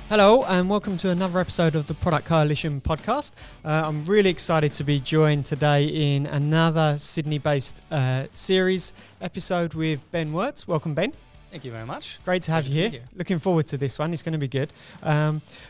Hello and welcome to another episode of the Product Coalition podcast. I'm really excited to be joined today in another Sydney-based series episode with Ben Wirtz. Welcome, Ben. Thank you very much. Great to have you here. Looking forward to this one. It's going to be good.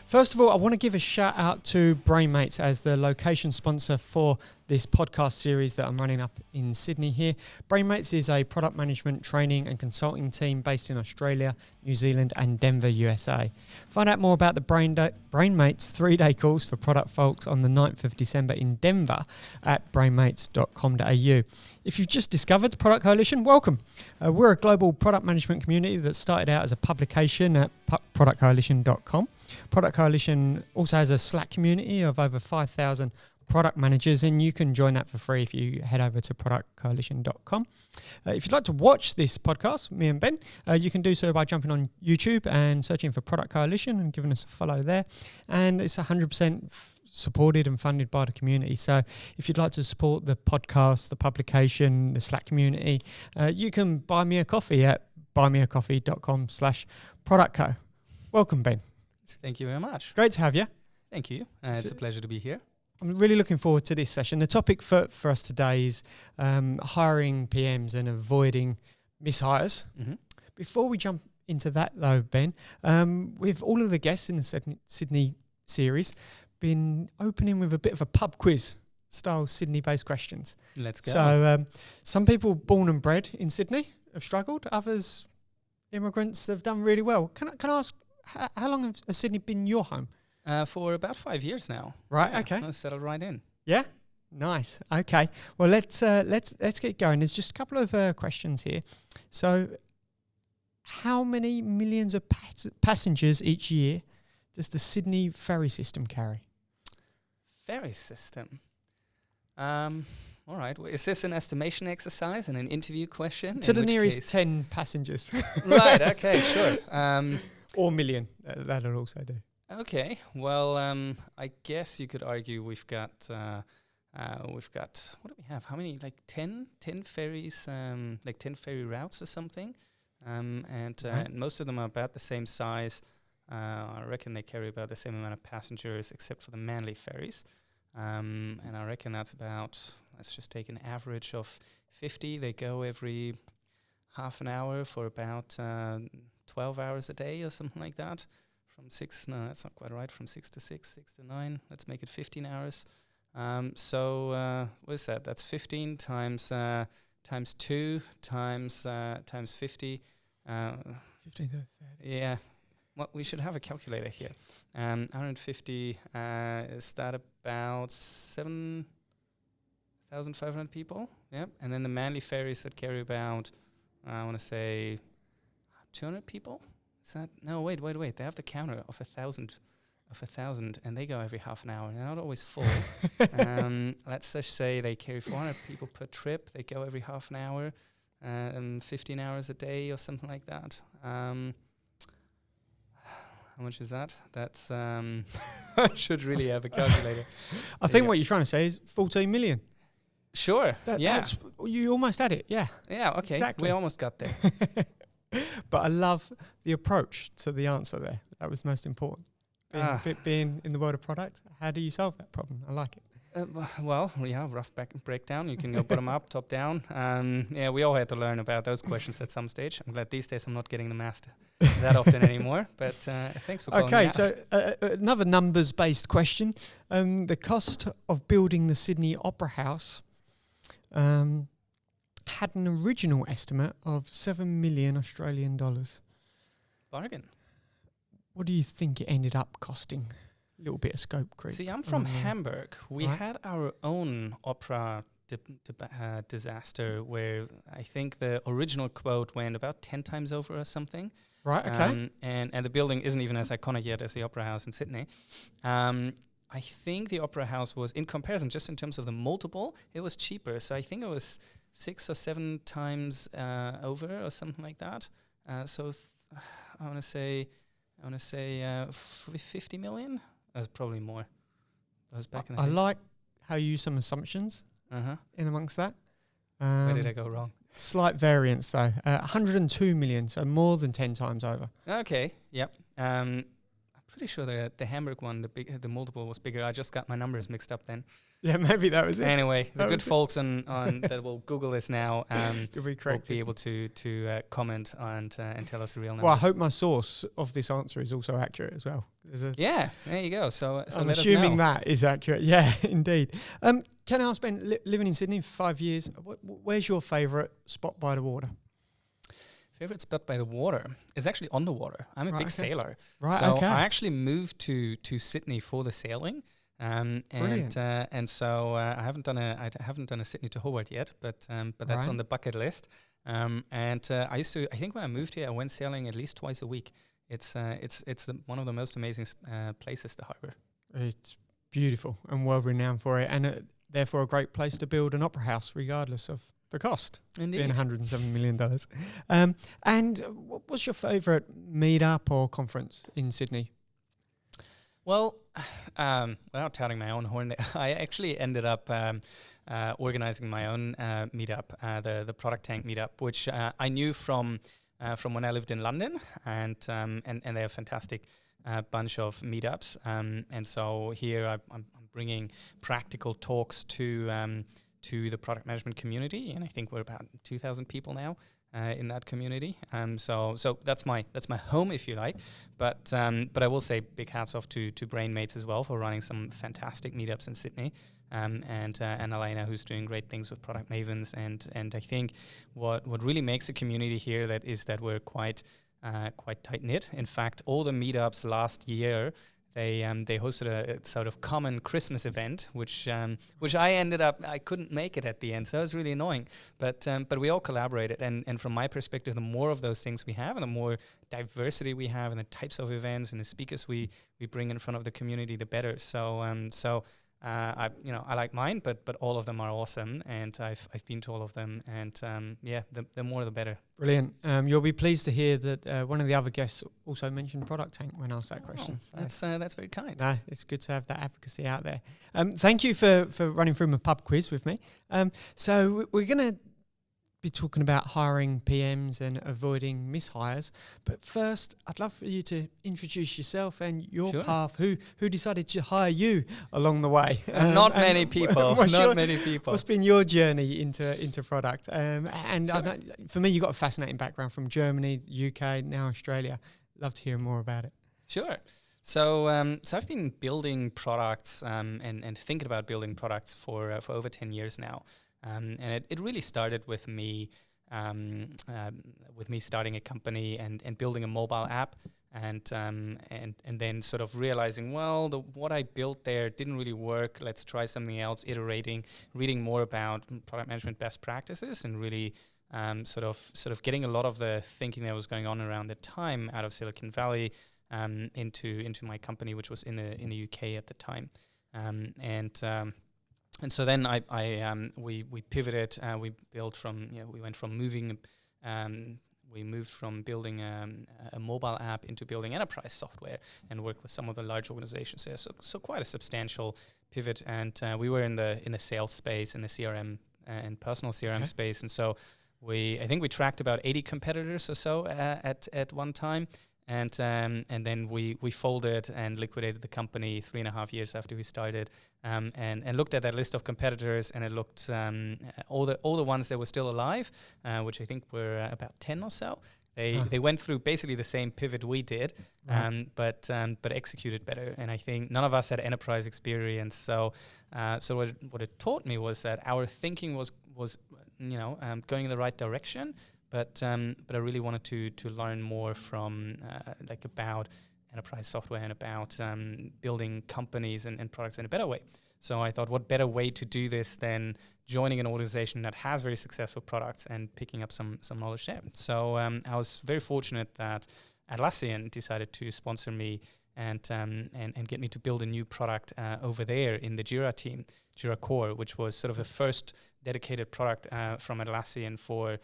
First of all, I want to give a shout out to BrainMates as the location sponsor for this podcast series that I'm running up in Sydney here. BrainMates is a product management training and consulting team based in Australia, New Zealand and Denver, USA. Find out more about the BrainMates 3-day course for product folks on the 9th of December in Denver at brainmates.com.au. If you've just discovered the Product Coalition, welcome. We're a global product management community that started out as a publication at productcoalition.com. Product Coalition also has a Slack community of over 5,000 product managers, and you can join that for free if you head over to productcoalition.com. If you'd like to watch this podcast, me and Ben, you can do so by jumping on YouTube and searching for Product Coalition and giving us a follow there. And it's 100% supported and funded by the community. So if you'd like to support the podcast, the publication, the Slack community, you can buy me a coffee at buymeacoffee.com/productco. Welcome, Ben. Thank you very much. Great to have you. Thank you. It's a pleasure to be here. I'm really looking forward to this session. The topic for us today is hiring PMs and avoiding mishires. Mm-hmm. Before we jump into that though, Ben, with all of the guests in the Sydney series, been opening with a bit of a pub quiz style Sydney-based questions. Let's go. So some people born and bred in Sydney have struggled. Others, immigrants, have done really well. Can I ask, how long has Sydney been your home? For about 5 years now. Right. Yeah, okay. I settled right in. Yeah. Nice. Okay. Well, let's get going. There's just a couple of questions here. So, how many millions of passengers each year does the Sydney ferry system carry? Ferry system. All right. Well, is this an estimation exercise and an interview question? To the nearest 10 passengers. Right. Okay. Sure. Or million. That'll also do. Okay, well, I guess you could argue we've got what do we have? How many? Like 10 ferries, like 10 ferry routes or something, and most of them are about the same size. I reckon they carry about the same amount of passengers, except for the Manly ferries, and I reckon that's about. Let's just take an average of 50. They go every half an hour for about 12 hours a day or something like that. From 6, no, that's not quite right. From 6 to 6, 6 to 9. Let's make it 15 hours. So what is that? That's 15 times 2 times 50. 15 to 30. Yeah. Well, we should have a calculator here. 150 is that about 7,500 people? Yep. And then the Manly ferries that carry about, I want to say, 200 people. Is that no? Wait. They have the counter of 1,000, and they go every half an hour. They're not always full. Let's just say they carry 400 people per trip. They go every half an hour, 15 hours a day or something like that. How much is that? That's I should really have a calculator. I think what you're trying to say is 14 million. Sure. That's you almost had it. Yeah. Yeah. Okay. Exactly. We almost got there. But I love the approach to the answer there. That was most important. Being in the world of product, how do you solve that problem? I like it. Rough breakdown. You can go bottom up, top down. We all had to learn about those questions at some stage. I'm glad these days I'm not getting the master that often anymore. But thanks for calling me out. So another numbers-based question. The cost of building the Sydney Opera House had an original estimate of 7 million Australian dollars. Bargain. What do you think it ended up costing? A little bit of scope creep. See, I'm from Hamburg. We had our own opera disaster where I think the original quote went about 10 times over or something. Right, okay. And the building isn't even as iconic yet as the Opera House in Sydney. I think the Opera House was, in comparison, just in terms of the multiple, it was cheaper. So I think it was 6 or 7 times over or something like that. I want to say 50 million. That was probably more. That was back in the days. I like how you use some assumptions in amongst that. Where did I go wrong? Slight variance though. 102 million, so more than 10 times over. Okay. Yep. pretty sure the Hamburg one, the multiple was bigger. I just got my numbers mixed up then. Yeah, maybe that was it. Anyway, the good folks on that will Google this now will be able to comment and tell us the real numbers. Well, I hope my source of this answer is also accurate as well. Yeah, there you go. So I'm assuming that is accurate. Yeah, indeed. Can I ask, Ben, living in Sydney for 5 years, where's your favourite spot by the water? Favorite spot by the water is actually on the water. I'm a big sailor. Right, so okay. I actually moved to Sydney for the sailing. And so I haven't done a Sydney to Hobart yet, but that's on the bucket list. I think when I moved here, I went sailing at least twice a week. It's one of the most amazing places to harbour. It's beautiful and well renowned for it, and therefore a great place to build an opera house, regardless of the cost. Indeed. Being $107 million. And what's your favourite meetup or conference in Sydney? Well, without touting my own horn, I actually ended up organizing my own meetup, the Product Tank meetup, which I knew from when I lived in London, and they're a fantastic bunch of meetups. And so here I'm bringing practical talks to the product management community, and I think we're about 2,000 people now. In that community, so that's my home, if you like, but I will say big hats off to Brainmates as well for running some fantastic meetups in Sydney, and Elena, who's doing great things with Product Mavens, and I think what really makes the community here that we're quite tight knit. In fact, all the meetups last year, they hosted a sort of common Christmas event, which I couldn't make it at the end, so it was really annoying. But we all collaborated, and from my perspective, the more of those things we have, and the more diversity we have, and the types of events and the speakers we bring in front of the community, the better. So I like mine, but all of them are awesome, and I've been to all of them, and the more the better. Brilliant. You'll be pleased to hear that one of the other guests also mentioned Product Tank when asked that question. So that's very kind. No, it's good to have that advocacy out there. Thank you for running through my pub quiz with me. So we're going to be talking about hiring PMs and avoiding mishires. But first, I'd love for you to introduce yourself and your path. Who decided to hire you along the way? Not many people. Many people. What's been your journey into product? I know, for me, you've got a fascinating background from Germany, UK, now Australia. Love to hear more about it. Sure. So I've been building products and thinking about building products for over 10 years now. And it really started with me starting a company and building a mobile app, and then sort of realizing, well, what I built there didn't really work. Let's try something else. Iterating, reading more about product management best practices, and really sort of getting a lot of the thinking that was going on around the time out of Silicon Valley into my company, which was in the UK at the time, And so then we pivoted. We built from we moved from building a mobile app into building enterprise software, and worked with some of the large organizations there. So quite a substantial pivot. And we were in the sales space, in the CRM and personal CRM space. And so I think we tracked about 80 competitors or so at one time. And then we folded and liquidated the company 3.5 years after we started, and looked at that list of competitors, and it looked all the ones that were still alive, which I think were about 10 or so. They went through basically the same pivot we did, but executed better. And I think none of us had enterprise experience. So what it taught me was that our thinking was going in the right direction. But I really wanted to learn more from about enterprise software and about building companies and products in a better way. So I thought, what better way to do this than joining an organization that has very successful products and picking up some knowledge there. So I was very fortunate that Atlassian decided to sponsor me and get me to build a new product over there in the Jira team, Jira Core, which was sort of the first dedicated product from Atlassian for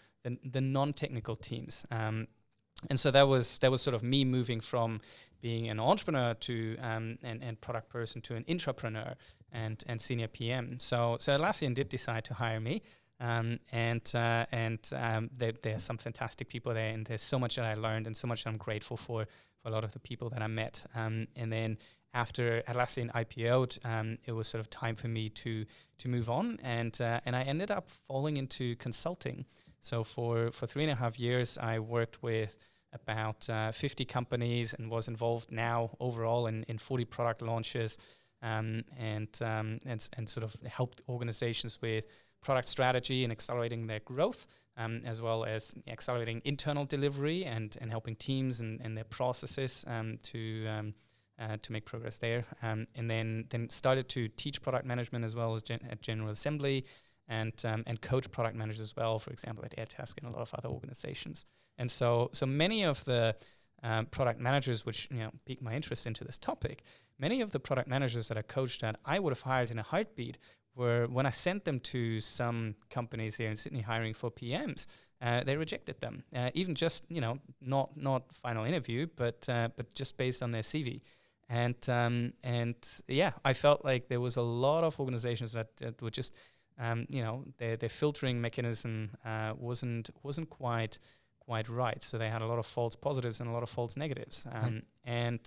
the non-technical teams. And so that was sort of me moving from being an entrepreneur to and product person to an intrapreneur and senior PM. So Atlassian did decide to hire me. There's some fantastic people there, and there's so much that I learned and so much that I'm grateful for a lot of the people that I met. And then after Atlassian IPO'd, it was sort of time for me to move on, and I ended up falling into consulting. So for 3.5 years, I worked with about 50 companies and was involved now overall in 40 product launches, and sort of helped organizations with product strategy and accelerating their growth, as well as accelerating internal delivery and helping teams and their processes to make progress there. And then started to teach product management as well as at General Assembly, and coach product managers as well, for example, at Airtask and a lot of other organizations. And so many of the product managers, which piqued my interest into this topic, many of the product managers that I coached that I would have hired in a heartbeat were, when I sent them to some companies here in Sydney hiring for PMs, they rejected them, even just not final interview, but just based on their CV. And I felt like there was a lot of organizations that were just their filtering mechanism wasn't quite right. So they had a lot of false positives and a lot of false negatives. And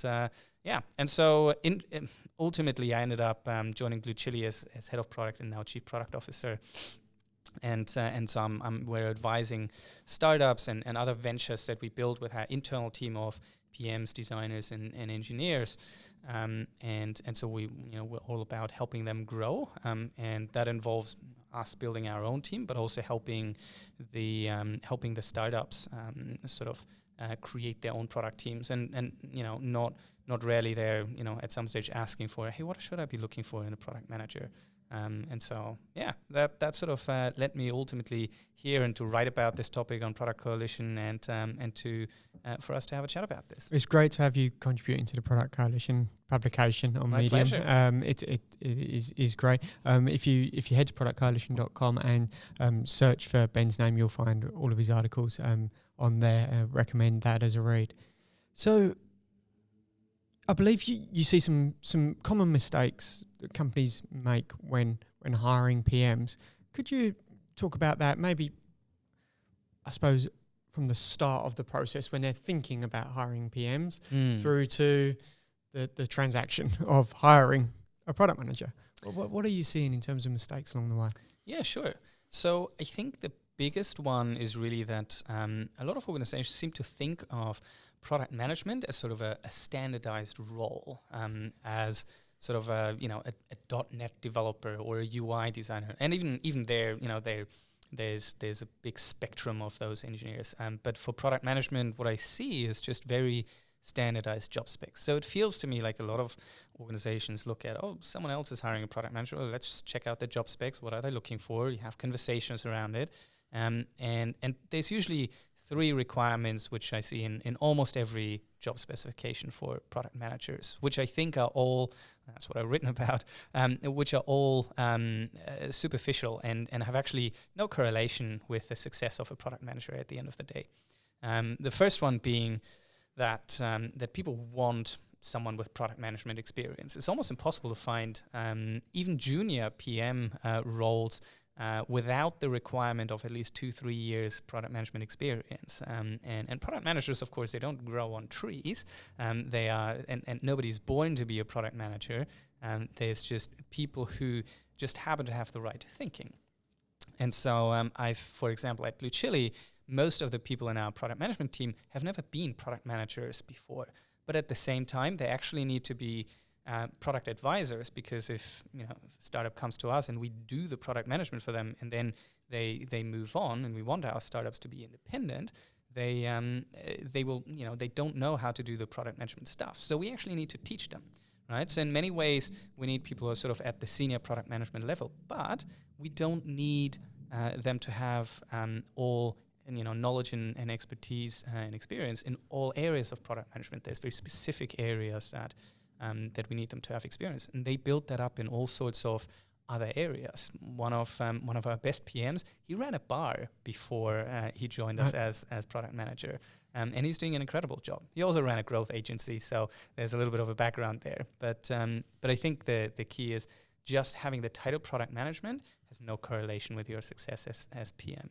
so ultimately I ended up joining Blue Chili as head of product and now chief product officer. And so we're advising startups and other ventures that we build with our internal team of PMs, designers, and engineers. And so we're all about helping them grow, and that involves us building our own team, but also helping the startups create their own product teams, and not rarely they're at some stage asking for, hey, what should I be looking for in a product manager? And so that sort of led me ultimately here and to write about this topic on Product Coalition, and to for us to have a chat about this. It's great to have you contributing to the Product Coalition publication on My Medium. pleasure. It is great. If you head to productcoalition.com and search for Ben's name, you'll find all of his articles on there. Recommend that as a read. So I believe you see some common mistakes that companies make when hiring PMs. Could you talk about that? Maybe, I suppose, from the start of the process when they're thinking about hiring PMs through to the transaction of hiring a product manager. What are you seeing in terms of mistakes along the way? Yeah, sure. So I think the biggest one is really that a lot of organizations seem to think of product management as sort of a standardized role, as sort of a .NET developer or a UI designer, and even there, there's a big spectrum of those engineers. But for product management, what I see is just very standardized job specs. So it feels to me like a lot of organizations look at, someone else is hiring a product manager. Well, let's check out the job specs. What are they looking for? You have conversations around it, and there's usually 3 requirements which I see in almost every job specification for product managers, which I think are all, that's what I've written about, which are all superficial and have actually no correlation with the success of a product manager at the end of the day. The first one being that people want someone with product management experience. It's almost impossible to find even junior PM roles without the requirement of at least 2-3 years product management experience. And product managers, of course, they don't grow on trees. They are, and nobody's born to be a product manager. There's just people who just happen to have the right thinking. And so for example, at Blue Chili, most of the people in our product management team have never been product managers before. But at the same time, they actually need to be product advisors, because if a startup comes to us and we do the product management for them, and then they move on, and we want our startups to be independent, they will they don't know how to do the product management stuff. So we actually need to teach them, right? So in many ways, we need people who are sort of at the senior product management level, but we don't need them to have all knowledge and expertise and experience in all areas of product management. There's very specific areas that we need them to have experience, and they built that up in all sorts of other areas. One of our best PMs, he ran a bar before he joined us as product manager, and he's doing an incredible job. He also ran a growth agency, so there's a little bit of a background there. But I think the key is just having the title product management has no correlation with your success as PM.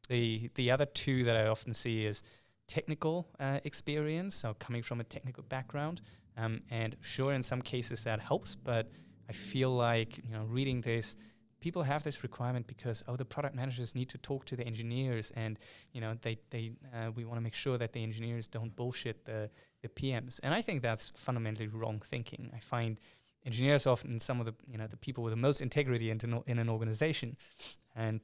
The other two that I often see is technical experience, so coming from a technical background, and sure, in some cases that helps, but I feel like, reading this, people have this requirement because the product managers need to talk to the engineers, and we want to make sure that the engineers don't bullshit the PMs. And I think that's fundamentally wrong thinking. I find engineers often some of the people with the most integrity in an organization, and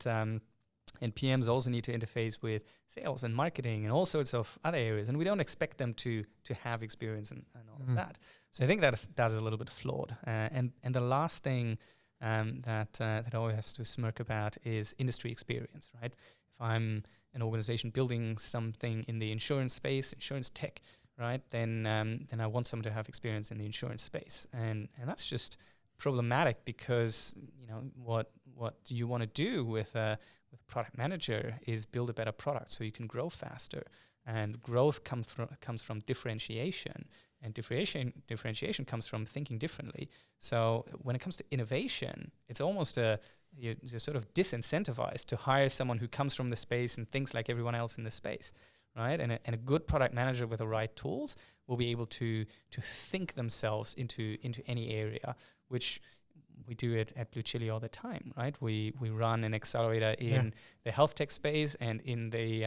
PMs also need to interface with sales and marketing and all sorts of other areas, and we don't expect them to have experience and all of that. So I think that's a little bit flawed. And the last thing that I always have to smirk about is industry experience, right? If I'm an organization building something in the insurance space, insurance tech, right, then I want someone to have experience in the insurance space, and that's just problematic because what you want to do with a product manager is build a better product so you can grow faster, and growth comes from differentiation. And differentiation comes from thinking differently. So when it comes to innovation, it's almost you're sort of disincentivized to hire someone who comes from the space and thinks like everyone else in the space, right? And a good product manager with the right tools will be able to think themselves into any area, which we do it at Blue Chili all the time, right? We run an accelerator in the health tech space and in the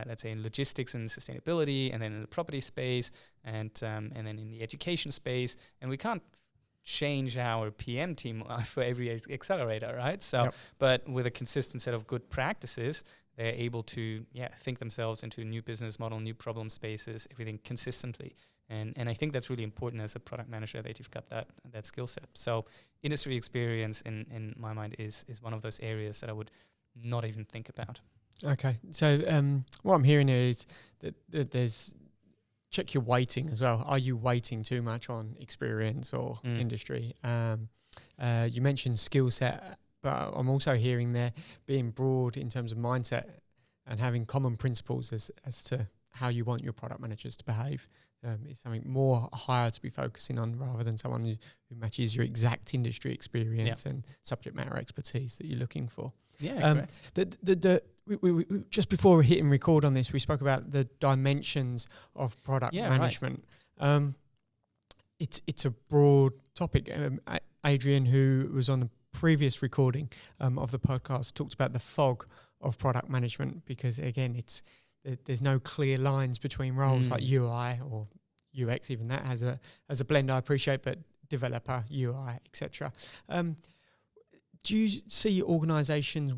let's say in logistics and sustainability, and then in the property space, and then in the education space. And we can't change our PM team for every accelerator, right? So, but with a consistent set of good practices, they're able to think themselves into a new business model, new problem spaces, everything consistently. And I think that's really important as a product manager, that you've got that skill set. So industry experience in my mind is one of those areas that I would not even think about. Okay, so what I'm hearing here is that there's check your weighting as well. Are you weighting too much on experience or industry? You mentioned skill set, but I'm also hearing there being broad in terms of mindset and having common principles as to how you want your product managers to behave. Is something more higher to be focusing on rather than someone who matches your exact industry experience and subject matter expertise that you're looking for. Yeah, correct. We just before we hitting record on this, we spoke about the dimensions of product management. Right. It's a broad topic. Adrian, who was on the previous recording of the podcast, talked about the fog of product management because, again, there's no clear lines between roles like UI or UX. Even that has a blend I appreciate, but developer, UI, etc. Do you see organisations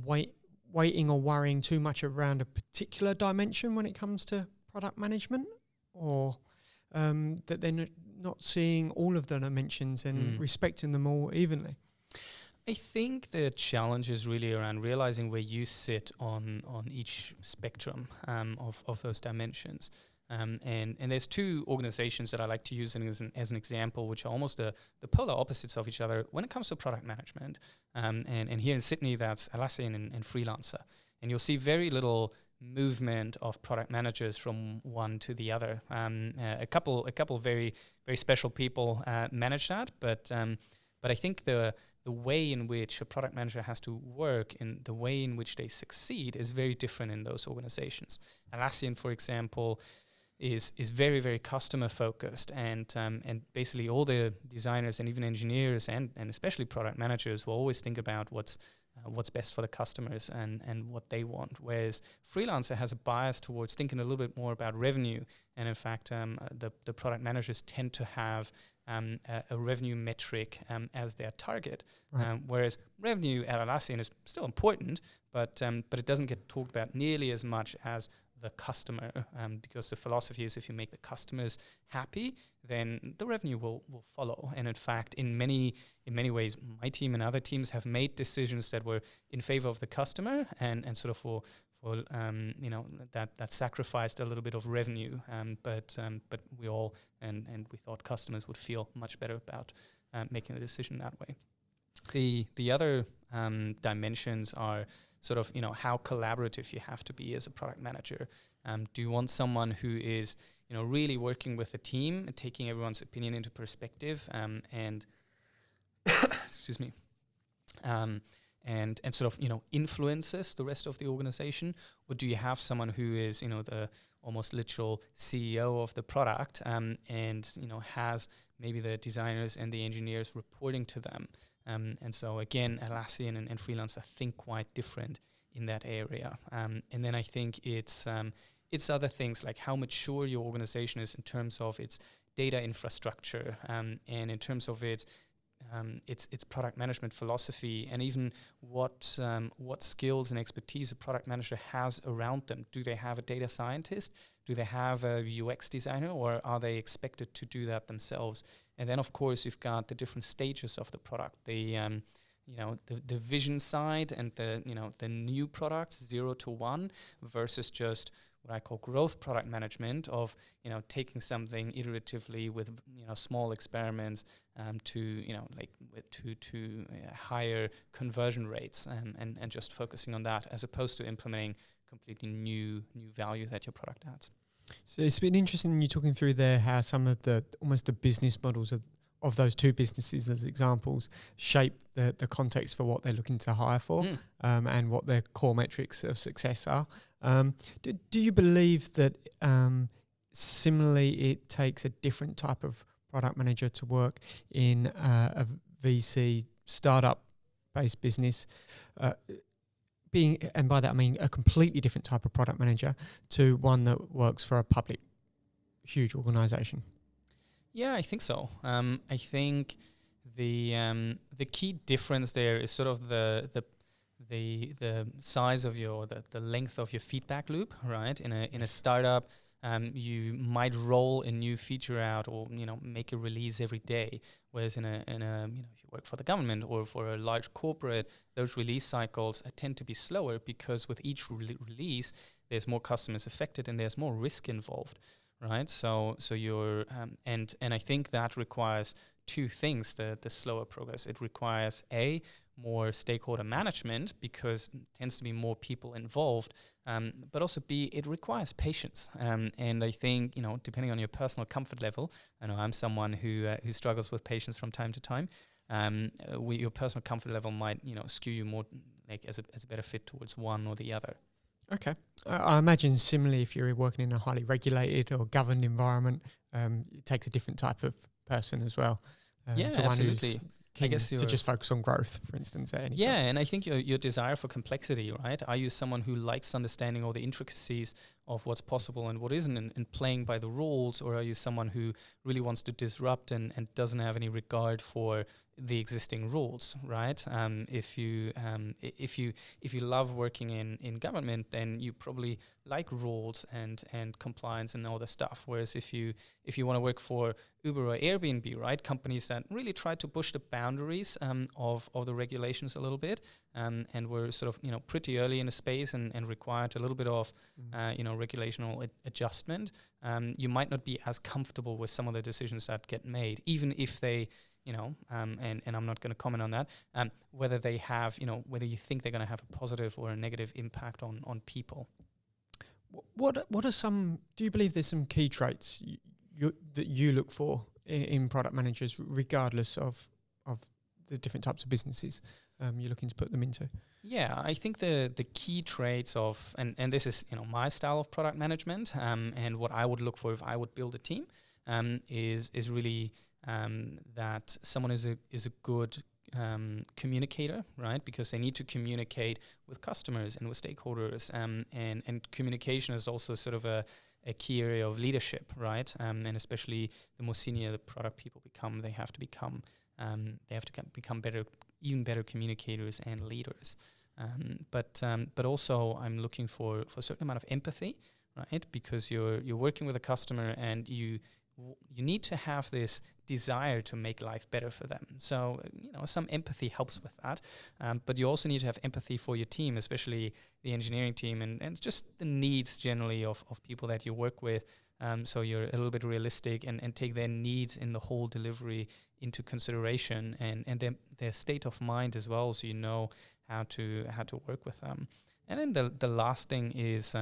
waiting or worrying too much around a particular dimension when it comes to product management, or that they're not seeing all of the dimensions and respecting them all evenly? I think the challenge is really around realizing where you sit on each spectrum of those dimensions. And there's two organizations that I like to use as an example, which are almost the polar opposites of each other when it comes to product management. And here in Sydney, that's Atlassian and Freelancer. And you'll see very little movement of product managers from one to the other. A couple very, very special people manage that, but I think the way in which a product manager has to work and the way in which they succeed is very different in those organizations. Atlassian, for example, is very, very customer focused, and basically all the designers and even engineers and especially product managers will always think about what's best for the customers and what they want. Whereas Freelancer has a bias towards thinking a little bit more about revenue, and in fact the product managers tend to have a revenue metric as their target. Right. Whereas revenue at Atlassian is still important, but it doesn't get talked about nearly as much as the customer, because the philosophy is if you make the customers happy, then the revenue will follow. And in fact, in many ways, my team and other teams have made decisions that were in favor of the customer and sort of for that sacrificed a little bit of revenue. But we all and we thought customers would feel much better about making a decision that way. The other dimensions are sort of, how collaborative you have to be as a product manager. Do you want someone who is, really working with the team and taking everyone's opinion into perspective and excuse me, and sort of influences the rest of the organization, or do you have someone who is the almost literal CEO of the product, and has maybe the designers and the engineers reporting to them? And so again, Atlassian and freelance, I think, quite different in that area. And then I think it's other things like how mature your organization is in terms of its data infrastructure, and in terms of its product management philosophy, and even what skills and expertise a product manager has around them. Do they have a data scientist? Do they have a UX designer, or are they expected to do that themselves? And then, of course, you've got the different stages of the product. The vision side and the new products 0 to 1 versus just what I call growth product management of taking something iteratively with small experiments to higher conversion rates, and just focusing on that as opposed to implementing completely new value that your product adds. So it's been interesting you talking through there how some of the almost the business models of those two businesses as examples shape the context for what they're looking to hire for, and what their core metrics of success are. Do you believe that similarly it takes a different type of product manager to work in a VC startup based business, and by that I mean a completely different type of product manager to one that works for a public huge organization? Yeah, I think so. I think the key difference there is sort of the size of the length of your feedback loop, right? In a startup, you might roll a new feature out or make a release every day, whereas in a if you work for the government or for a large corporate, those release cycles tend to be slower because with each release there's more customers affected and there's more risk involved, right? So you're and I think that requires two things: the slower progress. It requires more stakeholder management because it tends to be more people involved, but also it requires patience. And I think, depending on your personal comfort level, I know I'm someone who struggles with patience from time to time. Your personal comfort level might, skew you more like as a better fit towards one or the other. Okay. I imagine similarly if you're working in a highly regulated or governed environment, it takes a different type of person as well. Yeah, to absolutely. One I guess to just focus on growth, for instance, at any cost. And I think your desire for complexity, right? Are you someone who likes understanding all the intricacies of what's possible and what isn't, and playing by the rules, or are you someone who really wants to disrupt and doesn't have any regard for the existing rules, right? If you love working in government, then you probably like rules and compliance and all the stuff. Whereas if you want to work for Uber or Airbnb, right, companies that really try to push the boundaries of the regulations a little bit, and were sort of pretty early in the space and required a little bit of regulational adjustment, you might not be as comfortable with some of the decisions that get made, even if they and I'm not going to comment on that, whether they have, whether you think they're going to have a positive or a negative impact on people. What are some, do you believe there's some key traits that you look for in product managers, regardless of the different types of businesses you're looking to put them into? Yeah, I think the key traits of, and this is, my style of product management, and what I would look for if I would build a team, is really that someone is a good communicator, right? Because they need to communicate with customers and with stakeholders, and communication is also sort of a key area of leadership, right? And especially the more senior the product people become, they have to become even better communicators and leaders. But also I'm looking for a certain amount of empathy, right? Because you're working with a customer and you need to have this desire to make life better for them. So, some empathy helps with that. But you also need to have empathy for your team, especially the engineering team, and just the needs generally of people that you work with. So you're a little bit realistic and take their needs in the whole delivery into consideration, and their state of mind as well, so you know how to work with them. And then the last thing is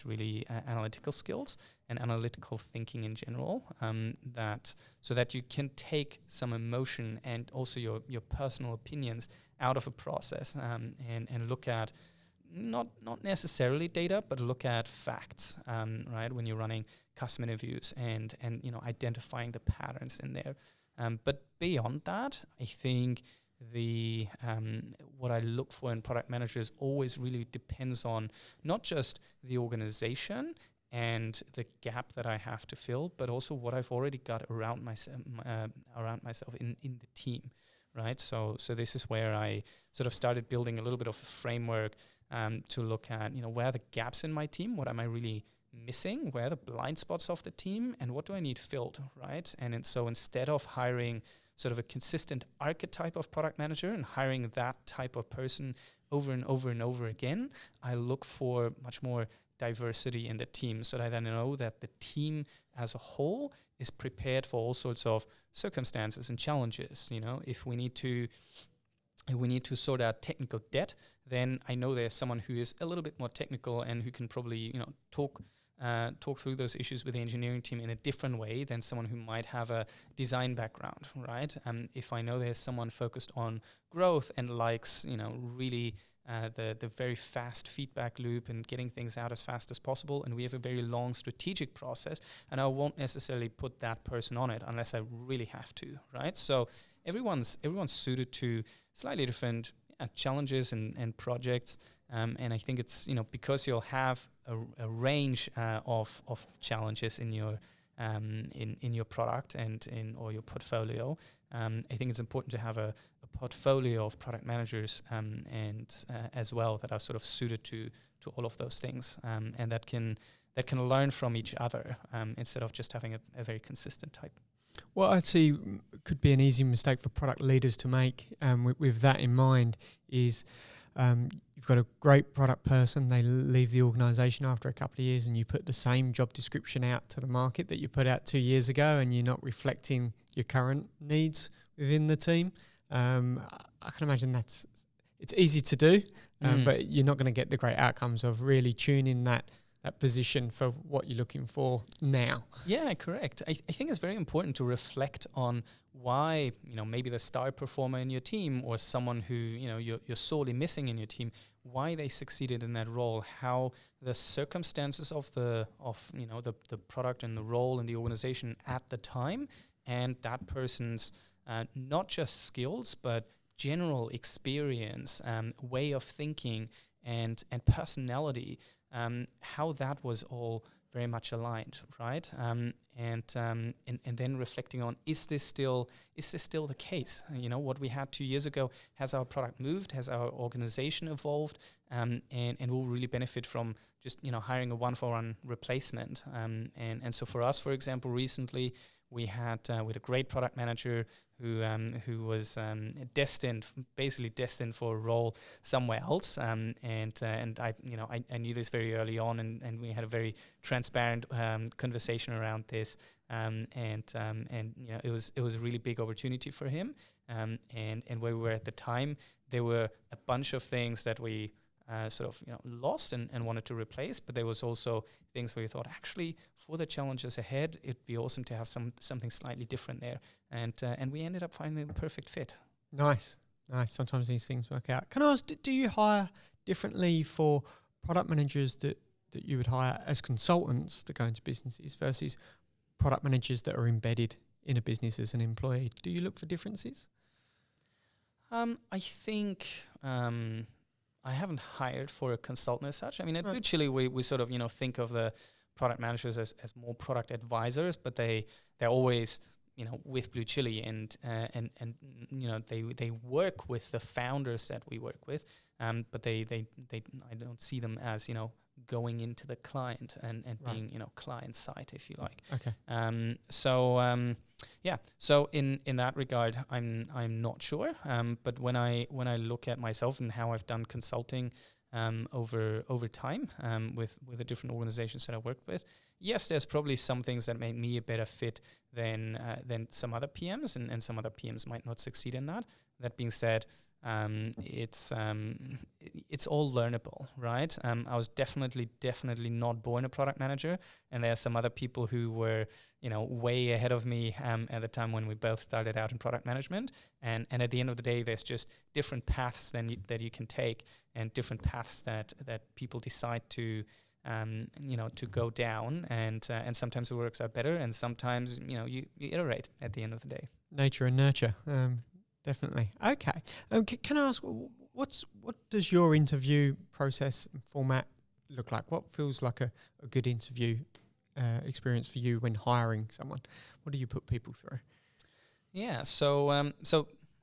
really analytical skills and analytical thinking in general, so that you can take some emotion and also your personal opinions out of a process, and look at not necessarily data, but look at facts, right? When you're running customer interviews and identifying the patterns in there. But beyond that, I think the what I look for in product managers always really depends on not just the organization and the gap that I have to fill, but also what I've already got around myself in the team, right? So this is where I sort of started building a little bit of a framework to look at, where are the gaps in my team? What am I really missing? Where are the blind spots of the team? And what do I need filled, right? And so instead of hiring sort of a consistent archetype of product manager and hiring that type of person over and over and over again, I look for much more diversity in the team so that I know that the team as a whole is prepared for all sorts of circumstances and challenges. If we need to sort out technical debt, then I know there's someone who is a little bit more technical and who can probably talk through those issues with the engineering team in a different way than someone who might have a design background, right? If I know there's someone focused on growth and likes, really the very fast feedback loop and getting things out as fast as possible, and we have a very long strategic process, and I won't necessarily put that person on it unless I really have to, right? So everyone's suited to slightly different challenges and projects, and I think it's because you'll have a range of challenges in your in your product and or your portfolio. I think it's important to have a portfolio of product managers and as well that are sort of suited to all of those things, and that can learn from each other instead of just having a very consistent type. What I'd see could be an easy mistake for product leaders to make with that in mind is you've got a great product person, they leave the organisation after a couple of years, and you put the same job description out to the market that you put out 2 years ago, and you're not reflecting your current needs within the team. I can imagine it's easy to do, but you're not going to get the great outcomes of really tuning that position for what you're looking for now. Yeah, correct. I think it's very important to reflect on why, maybe the star performer in your team or someone who, you're sorely missing in your team, why they succeeded in that role, how the circumstances of the product and the role in the organization at the time, and that person's not just skills, but general experience, way of thinking and personality, how that was all very much aligned, right? And then reflecting on, is this still the case? What we had 2 years ago, has our product moved? Has our organization evolved? And we'll really benefit from just hiring a one-for-one replacement. And so for us, for example, recently we had a great product manager who was destined for a role somewhere else, and I knew this very early on, and we had a very transparent conversation around this, and it was a really big opportunity for him, and where we were at the time, there were a bunch of things that we lost and wanted to replace, but there was also things where we thought, actually, for the challenges ahead, it'd be awesome to have something slightly different there, and we ended up finding the perfect fit. Nice. Sometimes these things work out. Can I ask, do you hire differently for product managers that you would hire as consultants that go into businesses versus product managers that are embedded in a business as an employee? Do you look for differences? I think I haven't hired for a consultant as such. I mean, at Blue Chili, we sort of think of the product managers as more product advisors, but they're always with Blue Chili, and they work with the founders that we work with, but they I don't see them as going into the client and being client side, if you like. Okay. So in that regard, I'm not sure. But when I look at myself and how I've done consulting over time with the different organizations that I worked with, yes, there's probably some things that made me a better fit than some other PMs, and some other PMs might not succeed in that. That being said, it's all learnable, right? I was definitely not born a product manager, and there are some other people who were, way ahead of me at the time when we both started out in product management. And at the end of the day, there's just different paths that you can take, and different paths that people decide to go down, and sometimes it works out better, and sometimes you iterate at the end of the day. Nature and nurture. Definitely. Okay. Can I ask, what does your interview process and format look like? What feels like a good interview experience for you when hiring someone? What do you put people through? Yeah. So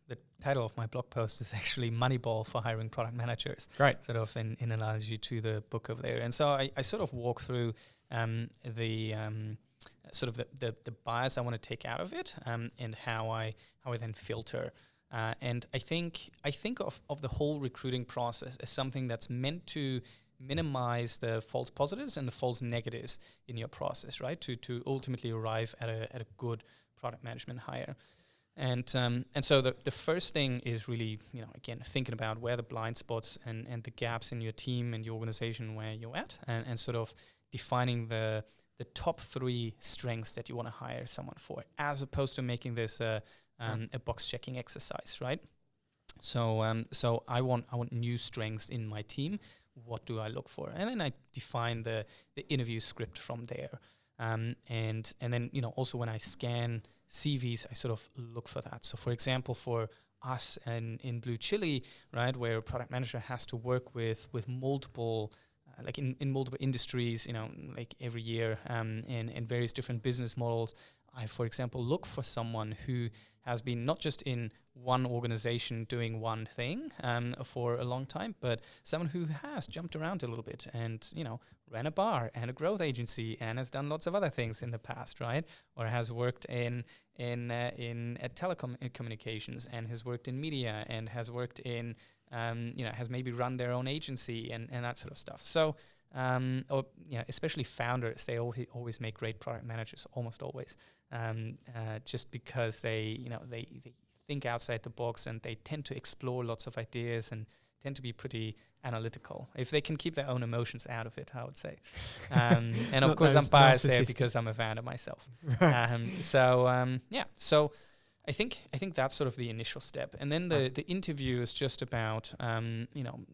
the title of my blog post is actually Moneyball for hiring product managers. Great. Sort of in analogy to the book over there. And so I sort of walk through the bias I want to take out of it, and how I then filter. And I think of the whole recruiting process as something that's meant to minimize the false positives and the false negatives in your process, right? To ultimately arrive at a good product management hire. And so the first thing is really, again, thinking about where the blind spots and the gaps in your team and your organization where you're at, and sort of defining the top 3 strengths that you want to hire someone for, as opposed to making this a box checking exercise, right? So I want new strengths in my team. What do I look for? And then I define the interview script from there. And then also when I scan CVs, I sort of look for that. So for example, for us in Blue Chili, right, where a product manager has to work with multiple in multiple industries, like every year, in various different business models. I, for example, look for someone who has been not just in one organization doing one thing for a long time, but someone who has jumped around a little bit and, ran a bar and a growth agency and has done lots of other things in the past, right? Or has worked in telecom communications, and has worked in media, and has worked in has maybe run their own agency and that sort of stuff. So, especially founders, they always make great product managers, almost always, just because they think outside the box, and they tend to explore lots of ideas and tend to be pretty analytical. If they can keep their own emotions out of it, I would say. And of course, I'm biased there because I'm a founder myself. So I think that's sort of the initial step, and then the interview is just about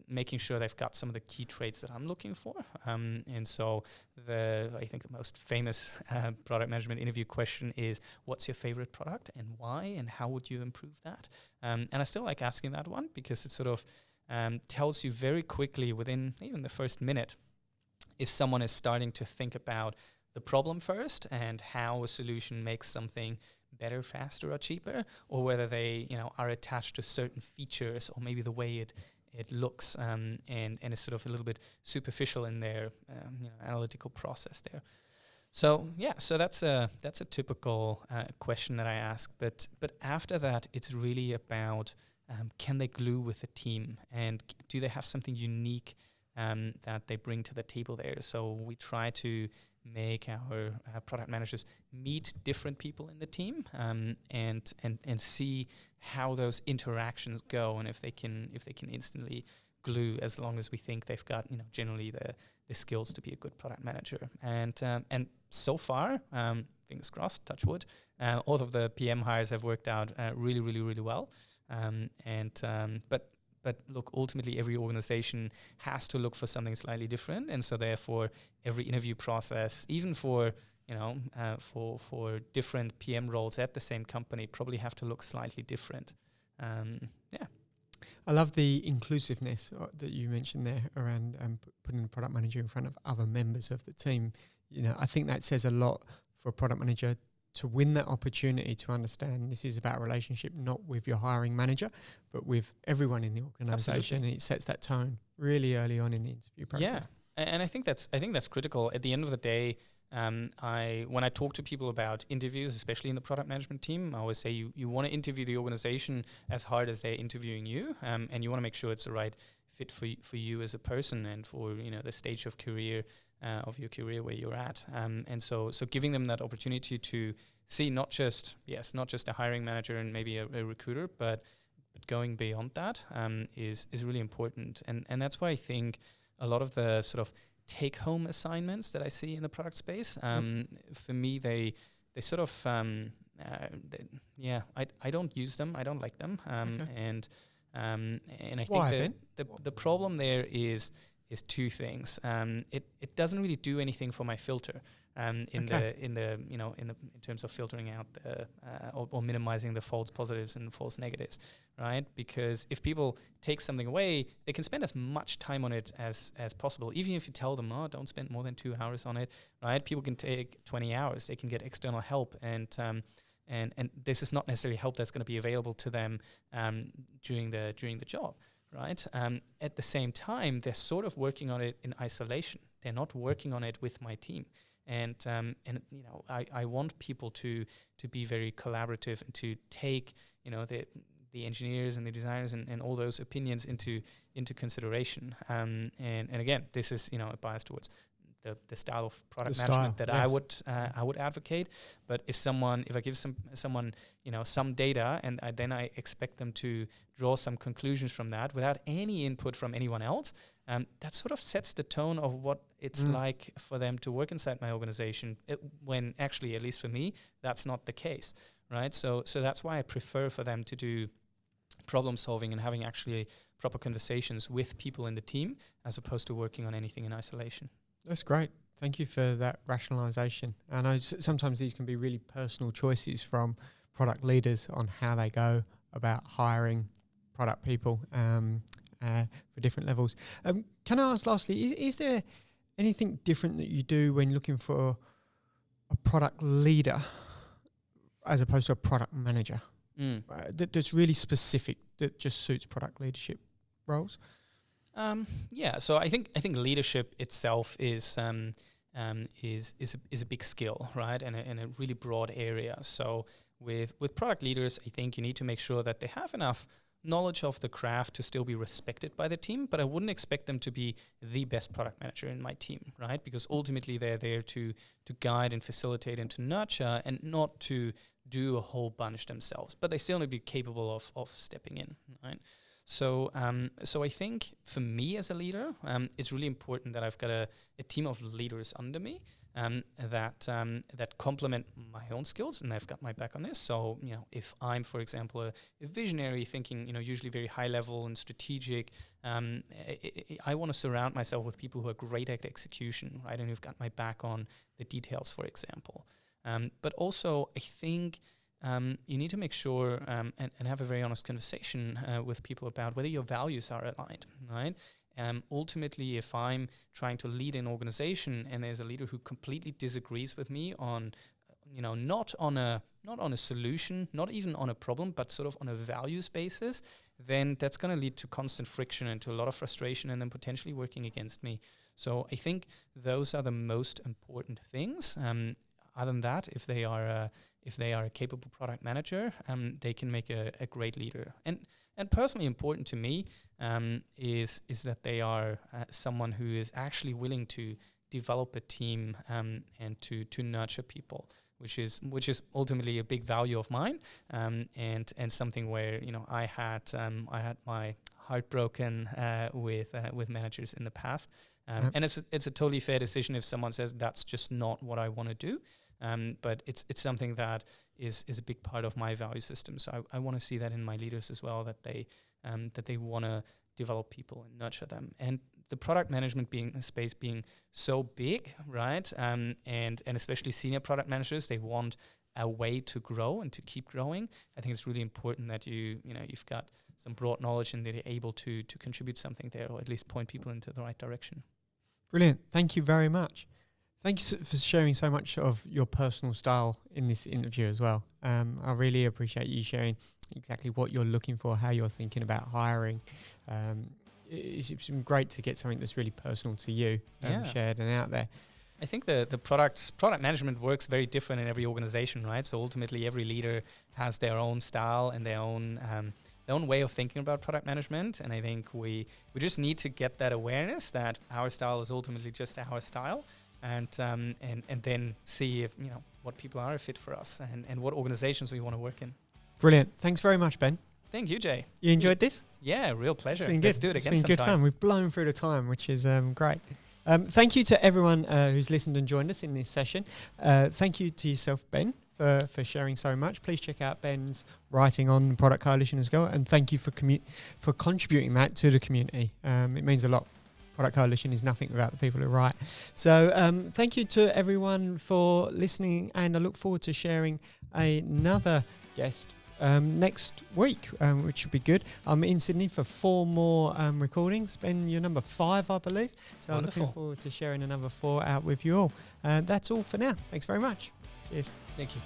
making sure they've got some of the key traits that I'm looking for. And so I think the most famous product management interview question is, what's your favorite product and why, and how would you improve that? And I still like asking that one because it sort of tells you very quickly, within even the first minute, if someone is starting to think about the problem first and how a solution makes something better, faster, or cheaper, or whether they are attached to certain features, or maybe the way it looks, and is sort of a little bit superficial in their analytical process there. So that's a typical question that I ask. But after that, it's really about can they glue with the team, and do they have something unique that they bring to the table there? So we try to make our product managers meet different people in the team, and see how those interactions go, and if they can instantly glue, as long as we think they've got generally the skills to be a good product manager. And so far, fingers crossed, touch wood, all of the PM hires have worked out really, really, really well. But look, ultimately, every organization has to look for something slightly different, and so therefore, every interview process, even for different PM roles at the same company, probably have to look slightly different. I love the inclusiveness that you mentioned there around putting the product manager in front of other members of the team. I think that says a lot for a product manager to win that opportunity to understand this is about a relationship not with your hiring manager, but with everyone in the organization. And it sets that tone really early on in the interview process. Yeah, and I think that's critical. At the end of the day, when I talk to people about interviews, especially in the product management team, I always say you want to interview the organization as hard as they're interviewing you, and you want to make sure it's the right fit for you as a person and for the stage of your career where you're at, and so giving them that opportunity to see not just a hiring manager and maybe a recruiter, but going beyond that is really important, and that's why I think a lot of the sort of take-home assignments that I see in the product space, for me, they sort of I don't use them. I don't like them, and I think the problem there is two things. It doesn't really do anything for my filter. In terms of filtering out or minimizing the false positives and false negatives, right? Because if people take something away, they can spend as much time on it as possible. Even if you tell them, don't spend more than 2 hours on it, right? People can take 20 hours. They can get external help, and this is not necessarily help that's going to be available to them during the job, right? At the same time, they're sort of working on it in isolation. They're not working on it with my team. And I want people to be very collaborative and to take the engineers and the designers and all those opinions into consideration. And again, this is a bias towards the style of product management that I would advocate. But if I give someone some data and then I expect them to draw some conclusions from that without any input from anyone else, that sort of sets the tone of what it's like for them to work inside my organization, when actually, at least for me, that's not the case, right? So that's why I prefer for them to do problem solving and having actually proper conversations with people in the team, as opposed to working on anything in isolation. That's great. Thank you for that rationalization. I know sometimes these can be really personal choices from product leaders on how they go about hiring product people for different levels. Can I ask lastly, is there anything different that you do when looking for a product leader as opposed to a product manager that's really specific, that just suits product leadership roles? So I think leadership itself is a big skill, right, and a really broad area. So with product leaders, I think you need to make sure that they have enough knowledge of the craft to still be respected by the team, but I wouldn't expect them to be the best product manager in my team, right? Because ultimately they're there to guide and facilitate and to nurture, and not to do a whole bunch themselves. But they still need to be capable of stepping in, right? So I think for me as a leader, it's really important that I've got a team of leaders under me that complement my own skills, and they've got my back on this. So if I'm, for example, a visionary, thinking usually very high level and strategic, I want to surround myself with people who are great at execution, right, and who've got my back on the details, for example. But also, I think you need to make sure and have a very honest conversation with people about whether your values are aligned, right? Ultimately, if I'm trying to lead an organization and there's a leader who completely disagrees with me on, not on a solution, not even on a problem, but sort of on a values basis, then that's going to lead to constant friction and to a lot of frustration, and then potentially working against me. So I think those are the most important things. Other than that, if they are a capable product manager, they can make a great leader. And personally important to me is that they are someone who is actually willing to develop a team and to nurture people, which is ultimately a big value of mine, and something where I had my heart broken with managers in the past, and it's a totally fair decision if someone says that's just not what I want to do. But it's something that is a big part of my value system. So I want to see that in my leaders as well, that they want to develop people and nurture them. And the product management space being so big, right? And especially senior product managers, they want a way to grow and to keep growing. I think it's really important that you've got some broad knowledge and that you're able to contribute something there, or at least point people into the right direction. Brilliant. Thank you very much. Thanks for sharing so much of your personal style in this interview as well. I really appreciate you sharing exactly what you're looking for, how you're thinking about hiring. It's been great to get something that's really personal to you shared and out there. I think the product management works very different in every organization, right? So ultimately, every leader has their own style and their own way of thinking about product management. And I think we just need to get that awareness that our style is ultimately just our style. And then see if what people are a fit for us and what organizations we want to work in. Brilliant. Thanks very much, Ben. Thank you, Jay. You enjoyed this? Yeah, real pleasure. It's been good. Let's do it again It's been good sometime. fun. We've blown through the time, which is great. Thank you to everyone who's listened and joined us in this session. Thank you to yourself, Ben, for sharing so much. Please check out Ben's writing on the Product Coalition as well. And thank you for contributing that to the community. It means a lot. Product Coalition is nothing without the people who write. So thank you to everyone for listening, and I look forward to sharing another guest next week, which should be good. I'm in Sydney for 4 more recordings. Ben, you're number 5, I believe. So Wonderful. I'm looking forward to sharing another 4 out with you all. That's all for now. Thanks very much. Cheers. Thank you.